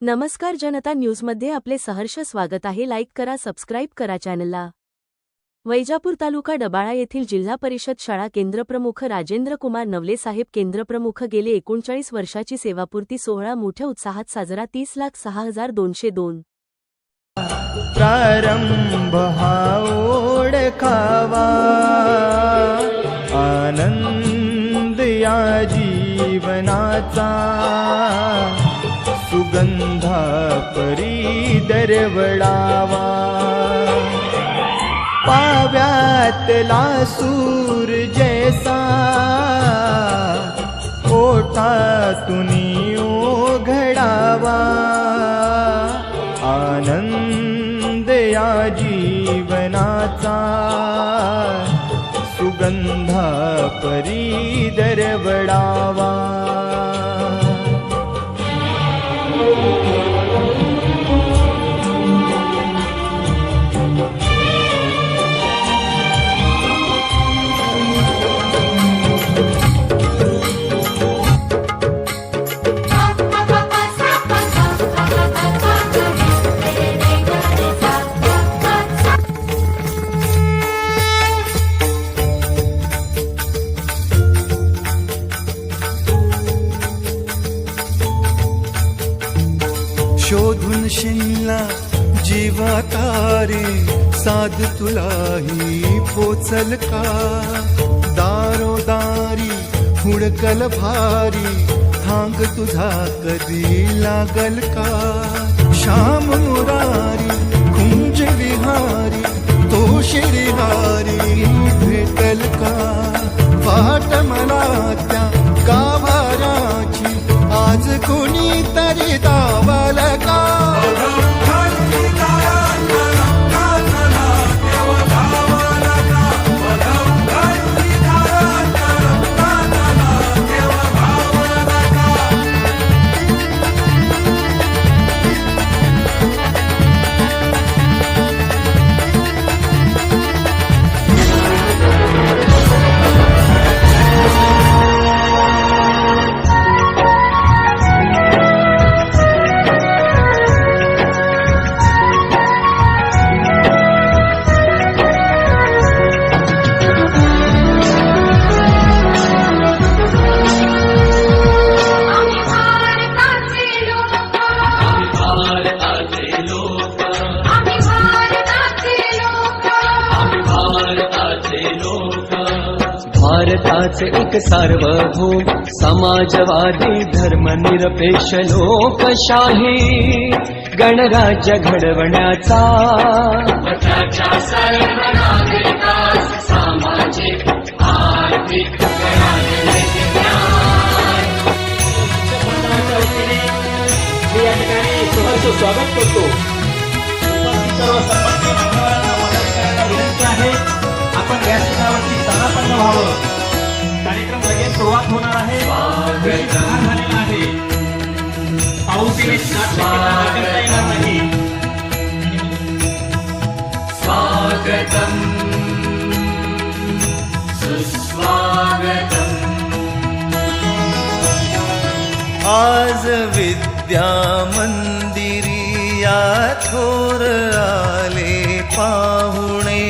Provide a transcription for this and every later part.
नमस्कार जनता न्यूजमध्ये आपले सहर्ष स्वागत आहे. लाईक करा, सबस्क्राईब करा चॅनलला. वैजापूर तालुका डबाळा येथील जिल्हा परिषद शाळा केंद्रप्रमुख राजेंद्र कुमार नवले साहेब केंद्रप्रमुख गेले 39 वर्षाची सेवापूर्ती सोहळा मोठ्या उत्साहात साजरा. 30,06,202 प्रारंभ हा ओळखावा, आनंद या जीवनाचा सुगंधा परी दरवळावा. पाव्यातला सूर जैसा ओठातून ओघळावा, आनंद या जीवनाचा सुगंधा परी दरवळावा. शोधून शिनला जीवा तारे, साध तुलाही पोचल का. दारोदारी हुडकल भारी, थांग तुझा कधी लागल का. श्याम मुरारी कुंज विहारी, तो शिरहारी भेटल का. वाट मला त्या गाभाराची, आज कोणी तरी दावल का. भारताचे एक सार्वभौम समाजवादी धर्मनिरपेक्ष लोकशाही गणराज्य घडवण्याचा, त्याच्या सर्व नागरिकास सामाजिक आर्थिक स्वागत करतो. सर्व सन्माननीय मान्यवरांना मदत करायला विनंती आहे. आपण व्यासपीठावरती स्थानापन्न व्हावं. कार्यक्रम लगेच सुरुवात होणार आहे. झालेला आहे. पाऊस करता येणार नाही. स्वागतम सुस्वागतम. आज विद्या मंदिरी या थोर आले पाहुणे.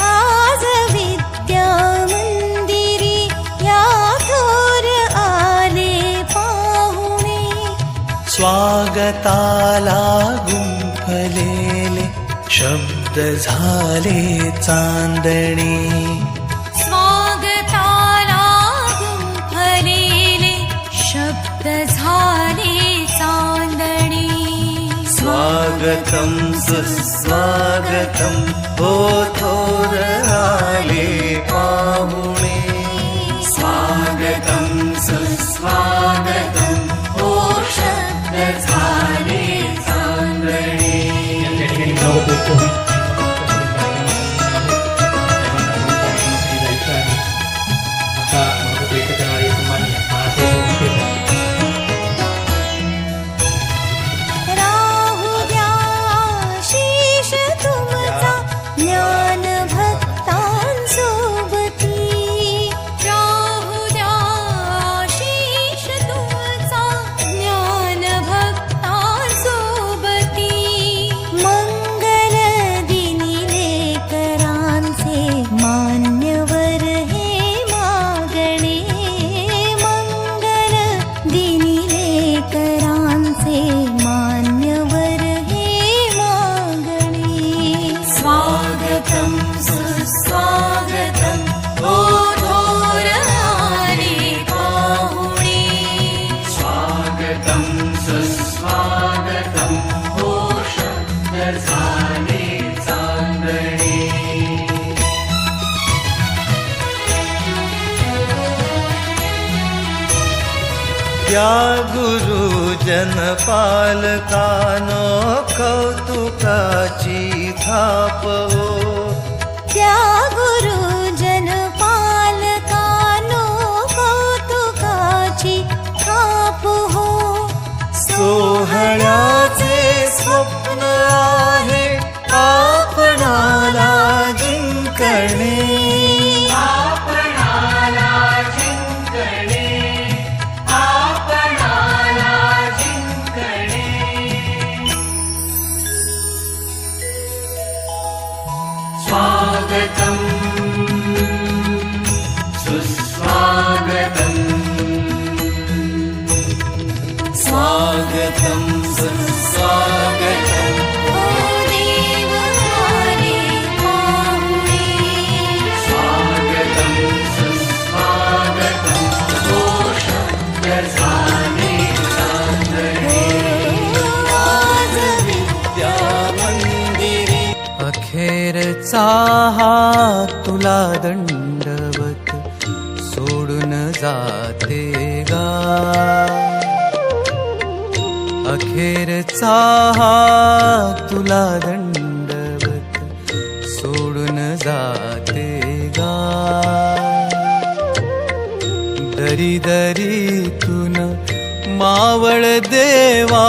आज विद्या मंदिरी या थोर आले पाहुणे. स्वागताला गुंफलेले शब्द झाले चांदणे. स्वागताला गुंफलेले शब्द झाले चांदणे. स्वागतम सुस्वागतम हो थोर आले पाहुणे. स्वागतम सुस्वागतम हो शब्द झाले चांदणे. राहू द्या शीश तुमचा ज्ञान भक्तांसोबती. राहू द्या शीश तुमचा ज्ञान भक्तांसोबती. त्या गुरुजन पालकानो कौतुकाची थाप हो. त्या गुरुजन पालकानो कौतुकाची थाप हो. सोहळ्याचे स्वप्न आहे आपणाला जिंकणे. आपणाला जिंकणे, आपणाला जिंकणे. स्वागतम् सुस्वागतम्, स्वागतं सुस्वागतम्. ओ देव आले पाहुणे. स्वागतम् सुस्वागतम्. ओ शब्द झाले चांदणे, आज त्या मंदिरी अखेरचा हा तुला दंडवत सोडून जाते गा. अखेरचा हा तुला दंडवत सोडून जाते गा. दरी दरीतून मावळ देवा,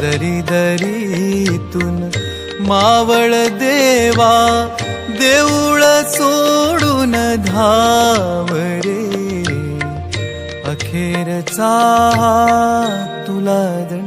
दरी दरीतून मावळ देवा, देऊळ सोडून धाव रे. अखेरचा तुला दंड